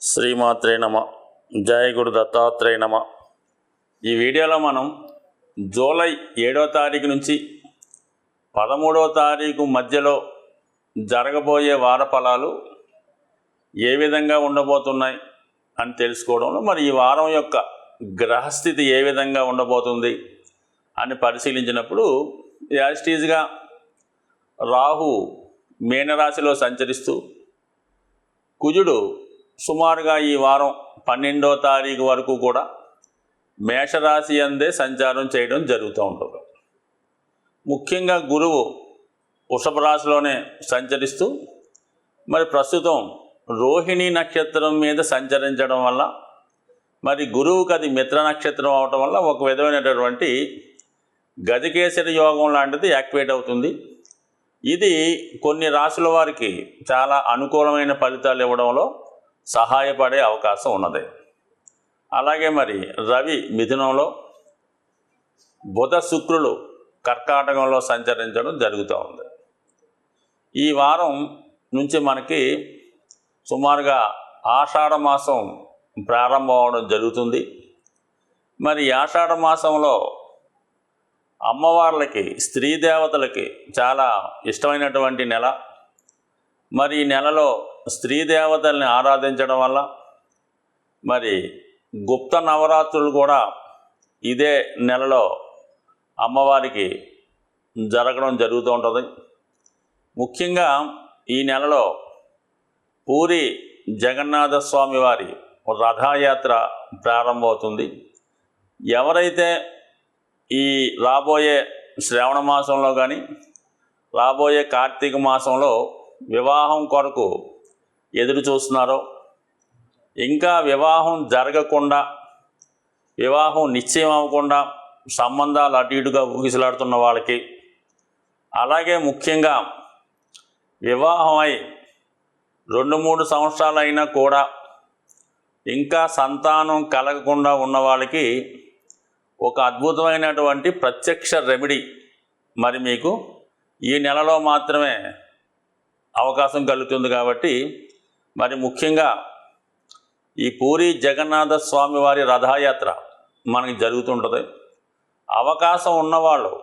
శ్రీమాత్రే నమ. జయ గురు దత్తాత్రేయ నమ. ఈ వీడియోలో మనం జూలై 7వ తారీఖు నుంచి 13వ తారీఖు మధ్యలో జరగబోయే వార ఫలాలు ఏ విధంగా ఉండబోతున్నాయి అని తెలుసుకోవడంలో మరి ఈ వారం యొక్క గ్రహస్థితి ఏ విధంగా ఉండబోతుంది అని పరిశీలించినప్పుడు యాజిటీజ్గా రాహు మీనరాశిలో సంచరిస్తూ కుజుడు సుమారుగా ఈ వారం 12వ తారీఖు వరకు కూడా మేషరాశి అందే సంచారం చేయడం జరుగుతూ ఉంటుంది. ముఖ్యంగా గురువు వృషభ రాశిలోనే సంచరిస్తూ మరి ప్రస్తుతం రోహిణి నక్షత్రం మీద సంచరించడం వల్ల మరి గురువుకి అది మిత్ర నక్షత్రం అవటం వల్ల ఒక విధమైనటువంటి గజకేసరి యోగం లాంటిది యాక్టివేట్ అవుతుంది. ఇది కొన్ని రాశుల వారికి చాలా అనుకూలమైన ఫలితాలు ఇవ్వడంలో సహాయపడే అవకాశం ఉన్నది. అలాగే మరి రవి మిథునంలో, బుధ శుక్రులు కర్కాటకంలో సంచరించడం జరుగుతూ ఉంది. ఈ వారం నుంచి మనకి సుమారుగా ఆషాఢ మాసం ప్రారంభం అవడం జరుగుతుంది. మరి ఆషాఢ మాసంలో అమ్మవార్లకి, స్త్రీ దేవతలకి చాలా ఇష్టమైనటువంటి నెల. మరి ఈ నెలలో స్త్రీ దేవతల్ని ఆరాధించడం వల్ల మరి గుప్త నవరాత్రులు కూడా ఇదే నెలలో అమ్మవారికి జరగడం జరుగుతూ ఉంటుంది. ముఖ్యంగా ఈ నెలలో పూరి జగన్నాథ స్వామి వారి రథయాత్ర ప్రారంభమవుతుంది. ఎవరైతే ఈ రాబోయే శ్రావణ మాసంలో కానీ రాబోయే కార్తీక మాసంలో వివాహం కొరకు ఎదురు చూస్తున్నారో, ఇంకా వివాహం జరగకుండా, వివాహం నిశ్చయం అవ్వకుండా సంబంధాలు అటు ఇటుగా ఊగిసలాడుతున్న వాళ్ళకి, అలాగే ముఖ్యంగా వివాహమై 2-3 సంవత్సరాలు అయినా కూడా ఇంకా సంతానం కలగకుండా ఉన్న వాళ్ళకి ఒక అద్భుతమైనటువంటి ప్రత్యక్ష రెమెడీ మరి మీకు ఈ నెలలో మాత్రమే అవకాశం కలుగుతుంది. కాబట్టి మరి ముఖ్యంగా ఈ పూరి జగన్నాథ స్వామి వారి రథయాత్ర మనకి జరుగుతుంటుంది. అవకాశం ఉన్నవాళ్ళు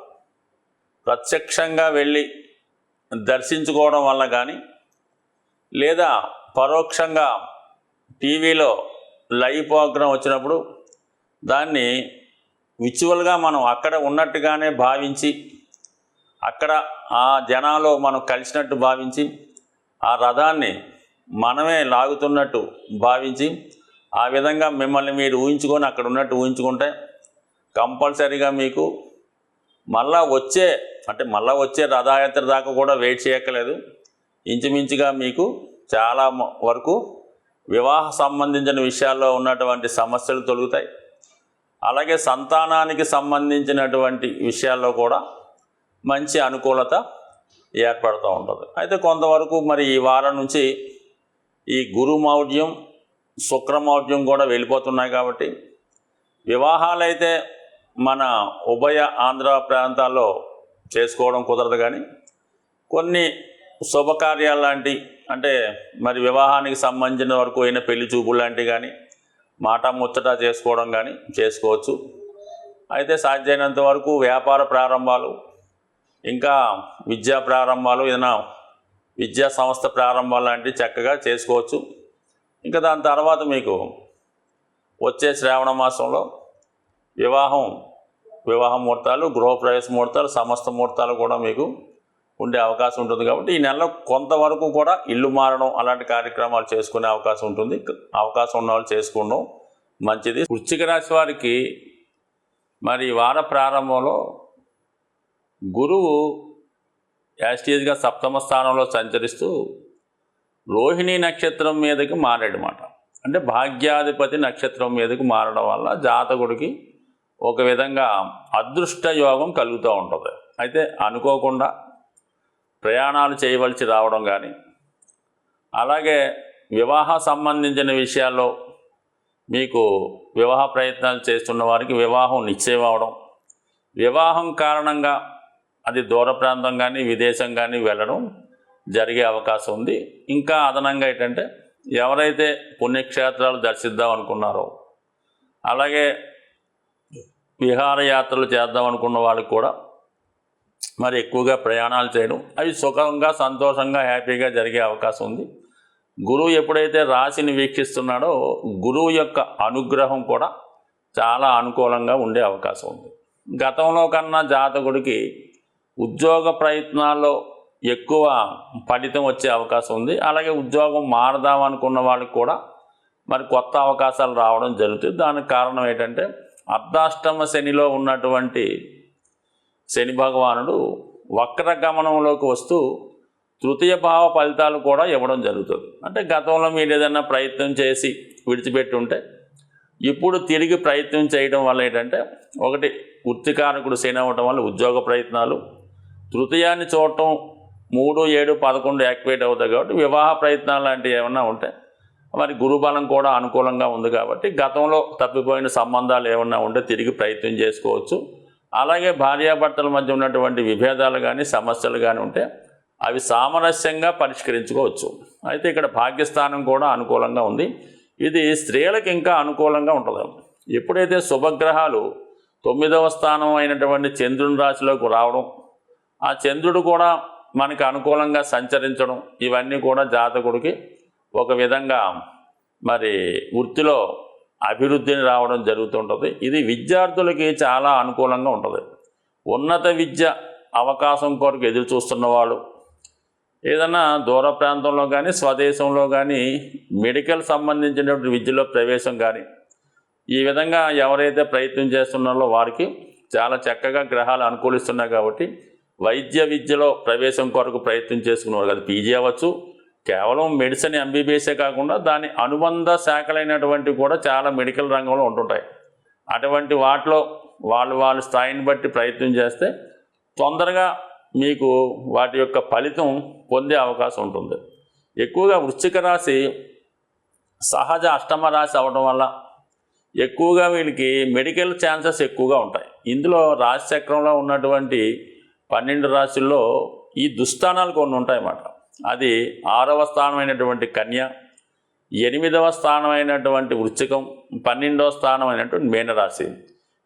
ప్రత్యక్షంగా వెళ్ళి దర్శించుకోవడం వల్ల కానీ, లేదా పరోక్షంగా టీవీలో లైవ్ ప్రోగ్రాం వచ్చినప్పుడు దాన్ని విజువల్గా మనం అక్కడ ఉన్నట్టుగానే భావించి, అక్కడ ఆ జనాలు మనం కలిసినట్టు భావించి, ఆ రథాన్ని మనమే లాగుతున్నట్టు భావించి, ఆ విధంగా మిమ్మల్ని మీరు ఊహించుకొని అక్కడ ఉన్నట్టు ఊహించుకుంటే కంపల్సరీగా మీకు మళ్ళా వచ్చే రథయాత్ర దాకా కూడా వెయిట్ చేయక్కలేదు. ఇంచుమించుగా మీకు చాలా వరకు వివాహ సంబంధించిన విషయాల్లో ఉన్నటువంటి సమస్యలు తొలుగుతాయి. అలాగే సంతానానికి సంబంధించినటువంటి విషయాల్లో కూడా మంచి అనుకూలత ఏర్పడుతూ ఉంటుంది. అయితే కొంతవరకు మరి ఈ వారం నుంచి ఈ గురుమౌఢ్యం, శుక్రమౌఢ్యం కూడా వెళ్ళిపోతున్నాయి. కాబట్టి వివాహాలైతే మన ఉభయ ఆంధ్ర ప్రాంతాల్లో చేసుకోవడం కుదరదు, కానీ కొన్ని శుభకార్యాలు లాంటి, అంటే మరి వివాహానికి సంబంధించిన వరకు అయిన పెళ్లి చూపులు లాంటివి కానీ, మాట ముచ్చట చేసుకోవడం కానీ చేసుకోవచ్చు. అయితే సాధ్యమైనంత వరకు వ్యాపార ప్రారంభాలు, ఇంకా విద్యా ప్రారంభాలు, ఏదైనా విద్యా సంస్థ ప్రారంభాలు లాంటివి చక్కగా చేసుకోవచ్చు. ఇంకా దాని తర్వాత మీకు వచ్చే శ్రావణ మాసంలో వివాహ ముహూర్తాలు, గృహప్రవేశ ముహూర్తాలు, సమస్త ముహూర్తాలు కూడా మీకు ఉండే అవకాశం ఉంటుంది. కాబట్టి ఈ నెలలో కొంతవరకు కూడా ఇల్లు మారడం అలాంటి కార్యక్రమాలు చేసుకునే అవకాశం ఉంటుంది. అవకాశం ఉన్న వాళ్ళు చేసుకోవడం మంచిది. వృశ్చిక రాశి వారికి మరి వార ప్రారంభంలో గురువు యాజిటీజ్గా 7వ స్థానంలో సంచరిస్తూ రోహిణి నక్షత్రం మీదకి మారాడనమాట. అంటే భాగ్యాధిపతి నక్షత్రం మీదకి మారడం వల్ల జాతకుడికి ఒక విధంగా అదృష్ట యోగం కలుగుతూ ఉంటుంది. అయితే అనుకోకుండా ప్రయాణాలు చేయవలసి రావడం కానీ, అలాగే వివాహ సంబంధించిన విషయాల్లో మీకు వివాహ ప్రయత్నాలు చేస్తున్న వారికి వివాహం నిశ్చయం అవడం, వివాహం కారణంగా అది దూర ప్రాంతం కానీ విదేశం కానీ వెళ్ళడం జరిగే అవకాశం ఉంది. ఇంకా అదనంగా ఏంటంటే ఎవరైతే పుణ్యక్షేత్రాలు దర్శిద్దాం అనుకున్నారో, అలాగే విహారయాత్రలు చేద్దాం అనుకున్న వాళ్ళకి కూడా మరి ఎక్కువగా ప్రయాణాలు చేయడం, అవి సుఖంగా సంతోషంగా హ్యాపీగా జరిగే అవకాశం ఉంది. గురువు ఎప్పుడైతే రాశిని వీక్షిస్తున్నాడో గురువు యొక్క అనుగ్రహం కూడా చాలా అనుకూలంగా ఉండే అవకాశం ఉంది. గతంలో కన్నా జాతకుడికి ఉద్యోగ ప్రయత్నాల్లో ఎక్కువ ఫలితం వచ్చే అవకాశం ఉంది. అలాగే ఉద్యోగం మారదాం అనుకున్న వాళ్ళకి కూడా మరి కొత్త అవకాశాలు రావడం జరుగుతుంది. దానికి కారణం ఏంటంటే అర్ధాష్టమ శనిలో ఉన్నటువంటి శని భగవానుడు వక్ర గమనంలోకి వస్తూ తృతీయ భావ ఫలితాలు కూడా ఇవ్వడం జరుగుతుంది. అంటే గతంలో మీరు ఏదైనా ప్రయత్నం చేసి విడిచిపెట్టి ఉంటే ఇప్పుడు తిరిగి ప్రయత్నం చేయడం వల్ల ఏంటంటే, ఒకటి వృత్తికారకుడు శని అవ్వటం వల్ల ఉద్యోగ ప్రయత్నాలు, తృతీయాన్ని చూడటం 3, 7, 11 యాక్టివేట్ అవుతాయి కాబట్టి వివాహ ప్రయత్నాలు లాంటివి ఏమన్నా ఉంటే మరి గురుబలం కూడా అనుకూలంగా ఉంది కాబట్టి గతంలో తప్పిపోయిన సంబంధాలు ఏమన్నా ఉంటే తిరిగి ప్రయత్నం చేసుకోవచ్చు. అలాగే భార్యాభర్తల మధ్య ఉన్నటువంటి విభేదాలు కానీ సమస్యలు కానీ ఉంటే అవి సామరస్యంగా పరిష్కరించుకోవచ్చు. అయితే ఇక్కడ భాగ్యస్థానం కూడా అనుకూలంగా ఉంది. ఇది స్త్రీలకు ఇంకా అనుకూలంగా ఉంటుంది. ఎప్పుడైతే శుభగ్రహాలు 9వ స్థానం అయినటువంటి చంద్రుని రాశిలోకి రావడం, ఆ చంద్రుడు కూడా మనకి అనుకూలంగా సంచరించడం, ఇవన్నీ కూడా జాతకుడికి ఒక విధంగా మరి వృత్తిలో అభివృద్ధిని రావడం జరుగుతుంటుంది. ఇది విద్యార్థులకి చాలా అనుకూలంగా ఉంటుంది. ఉన్నత విద్య అవకాశం కొరకు ఎదురు చూస్తున్న వాళ్ళు, ఏదైనా దూర ప్రాంతంలో కానీ స్వదేశంలో కానీ మెడికల్ సంబంధించినటువంటి విద్యలో ప్రవేశం కానీ ఈ విధంగా ఎవరైతే ప్రయత్నం చేస్తున్నారో వారికి చాలా చక్కగా గ్రహాలు అనుకూలిస్తున్నాయి. కాబట్టి వైద్య విద్యలో ప్రవేశం కొరకు ప్రయత్నం చేసుకునేవారు, అది పీజీ అవ్వచ్చు, కేవలం మెడిసిన్ ఎంబీబీఎస్ఏ కాకుండా దాని అనుబంధ శాఖలైనటువంటి కూడా చాలా మెడికల్ రంగంలో ఉంటుంటాయి. అటువంటి వాటిలో వాళ్ళ స్థాయిని బట్టి ప్రయత్నం చేస్తే తొందరగా మీకు వాటి యొక్క ఫలితం పొందే అవకాశం ఉంటుంది. ఎక్కువగా వృశ్చిక రాశి సహజ అష్టమ రాశి అవడం వల్ల ఎక్కువగా వీళ్ళకి మెడికల్ ఛాన్సెస్ ఎక్కువగా ఉంటాయి. ఇందులో రాశి చక్రంలో ఉన్నటువంటి 12 రాశుల్లో ఈ దుస్థానాలు కొన్ని ఉంటాయన్నమాట. అది 6వ స్థానమైనటువంటి కన్య, 8వ స్థానమైనటువంటి వృశ్చికం, 12వ స్థానమైనటువంటి మీనరాశి.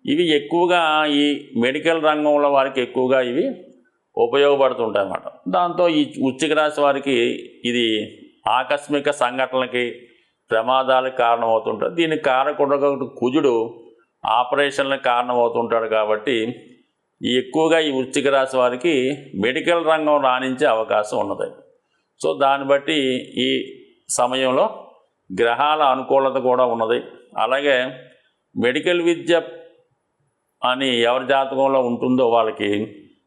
ఇవి ఎక్కువగా ఈ మెడికల్ రంగంలో వారికి ఎక్కువగా ఇవి ఉపయోగపడుతుంటాయి అన్నమాట. దాంతో ఈ వృశ్చిక రాశి వారికి ఇది ఆకస్మిక సంఘటనలకి ప్రమాదాలకు కారణమవుతుంటుంది. దీనికి కారకుడుగా కుజుడు ఆపరేషన్లకు కారణమవుతుంటాడు. కాబట్టి ఎక్కువగా ఈ వృశ్చిక రాశి వారికి మెడికల్ రంగం రాణించే అవకాశం ఉన్నది. సో దాన్ని బట్టి ఈ సమయంలో గ్రహాల అనుకూలత కూడా ఉన్నది. అలాగే మెడికల్ విద్య అని ఎవరి జాతకంలో ఉంటుందో వాళ్ళకి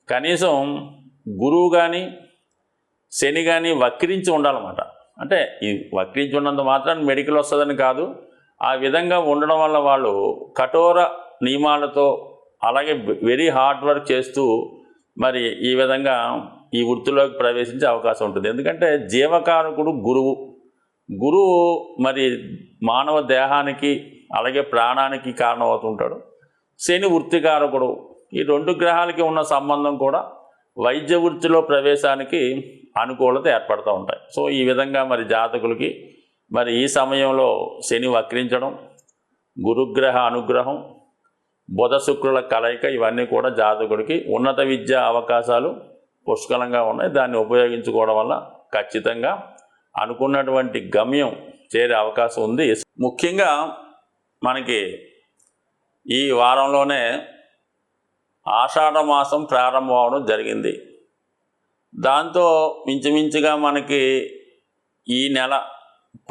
కనీసం గురువు కానీ శని కానీ వక్రించి ఉండాలన్నమాట. అంటే ఈ వక్రించి ఉన్నంత మాత్రాన్ని మెడికల్ వస్తుందని కాదు, ఆ విధంగా ఉండడం వల్ల వాళ్ళు కఠోర నియమాలతో అలాగే వెరీ హార్డ్ వర్క్ చేస్తూ మరి ఈ విధంగా ఈ వృత్తిలోకి ప్రవేశించే అవకాశం ఉంటుంది. ఎందుకంటే జీవకారకుడు గురువు మరి మానవ దేహానికి అలాగే ప్రాణానికి కారణమవుతుంటాడు. శని వృత్తికారకుడు. ఈ 2 గ్రహాలకి ఉన్న సంబంధం కూడా వైద్య వృత్తిలో ప్రవేశానికి అనుకూలత ఏర్పడుతూ ఉంటాయి. సో ఈ విధంగా మరి జాతకులకి మరి ఈ సమయంలో శని వక్రించడం, గురుగ్రహ అనుగ్రహం, బుధ శుక్రుల కలయిక, ఇవన్నీ కూడా జాతకుడికి ఉన్నత విద్యా అవకాశాలు పుష్కలంగా ఉన్నాయి. దాన్ని ఉపయోగించుకోవడం వల్ల ఖచ్చితంగా అనుకున్నటువంటి గమ్యం చేరే అవకాశం ఉంది. ముఖ్యంగా మనకి ఈ వారంలోనే ఆషాఢ మాసం ప్రారంభం అవడం జరిగింది. దాంతో మించుమించుగా మనకి ఈ నెల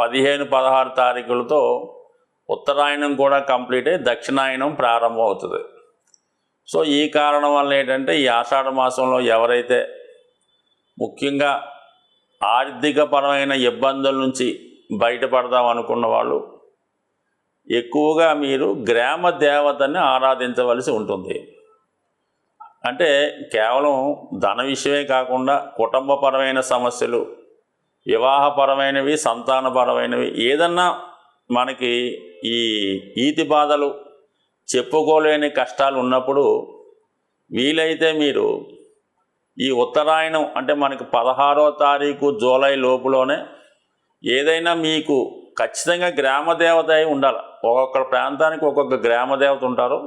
15, 16 తారీఖులతో ఉత్తరాయణం కూడా కంప్లీట్ అయ్యి దక్షిణాయనం ప్రారంభం అవుతుంది. సో ఈ కారణం వల్ల ఏంటంటే ఈ ఆషాఢ మాసంలో ఎవరైతే ముఖ్యంగా ఆర్థికపరమైన ఇబ్బందుల నుంచి బయటపడదాం అనుకున్న వాళ్ళు ఎక్కువగా మీరు గ్రామ దేవతని ఆరాధించవలసి ఉంటుంది. అంటే కేవలం ధన విషయమే కాకుండా కుటుంబపరమైన సమస్యలు, వివాహపరమైనవి, సంతానపరమైనవి, ఏదన్నా మనకి ఈ ఈతి బాధలు చెప్పుకోలేని కష్టాలు ఉన్నప్పుడు వీలైతే మీరు ఈ ఉత్తరాయణం అంటే మనకి 16వ తారీఖు జూలై లోపులోనే ఏదైనా మీకు ఖచ్చితంగా గ్రామ దేవత అయి ఉండాలి. ఒక్కొక్క ప్రాంతానికి ఒక్కొక్క గ్రామ దేవత ఉంటారు.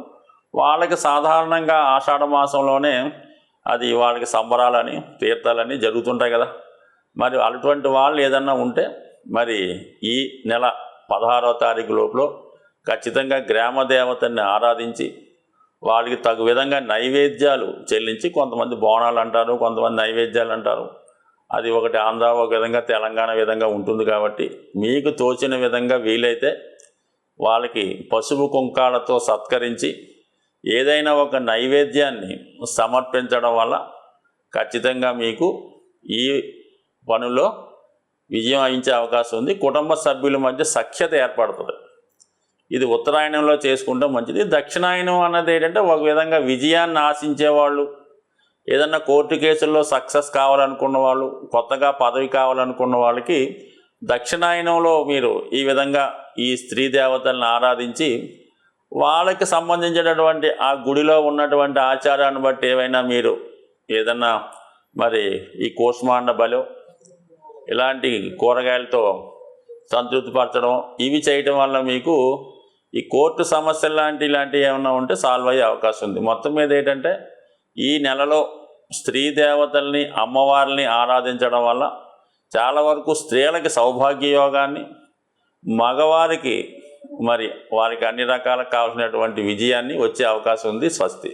వాళ్ళకి సాధారణంగా ఆషాఢ మాసంలోనే అది వాళ్ళకి సంబరాలని తీర్థాలని జరుగుతుంటాయి కదా. మరి అటువంటి వాళ్ళు ఏదన్నా ఉంటే మరి ఈ నెల 16వ తారీఖు లోపల ఖచ్చితంగా గ్రామ దేవతని ఆరాధించి వాళ్ళకి తగు విధంగా నైవేద్యాలు చెల్లించి, కొంతమంది బోనాలు అంటారు, కొంతమంది నైవేద్యాలు అంటారు. అది ఒకటి ఆంధ్ర, ఒక విధంగా తెలంగాణ విధంగా ఉంటుంది. కాబట్టి మీకు తోచిన విధంగా వీలైతే వాళ్ళకి పసుపు కుంకాలతో సత్కరించి ఏదైనా ఒక నైవేద్యాన్ని సమర్పించడం వల్ల ఖచ్చితంగా మీకు ఈ పనుల్లో విజయం వహించే అవకాశం ఉంది. కుటుంబ సభ్యుల మధ్య సఖ్యత ఏర్పడుతుంది. ఇది ఉత్తరాయణంలో చేసుకుంటే మంచిది. దక్షిణాయనం అన్నది ఏంటంటే ఒక విధంగా విజయాన్ని ఆశించేవాళ్ళు, ఏదన్నా కోర్టు కేసుల్లో సక్సెస్ కావాలనుకున్న వాళ్ళు, కొత్తగా పదవి కావాలనుకున్న వాళ్ళకి దక్షిణాయనంలో మీరు ఈ విధంగా ఈ స్త్రీ దేవతలను ఆరాధించి వాళ్ళకి సంబంధించినటువంటి ఆ గుడిలో ఉన్నటువంటి ఆచారాన్ని బట్టి ఏవైనా మీరు ఏదన్నా మరి ఈ కూష్మాండ బలం ఇలాంటి కూరగాయలతో సంతృప్తిపరచడం, ఇవి చేయటం వల్ల మీకు ఈ కోర్టు సమస్యలు ఇలాంటివి ఏమైనా ఉంటే సాల్వ్ అయ్యే అవకాశం ఉంది. మొత్తం మీద ఏంటంటే ఈ నెలలో స్త్రీ దేవతల్ని, అమ్మవారిని ఆరాధించడం వల్ల చాలా వరకు స్త్రీలకి సౌభాగ్య యోగాన్ని, మగవారికి మరి వారికి అన్ని రకాలకు కావాల్సినటువంటి విజయాన్ని వచ్చే అవకాశం ఉంది. స్వస్తి.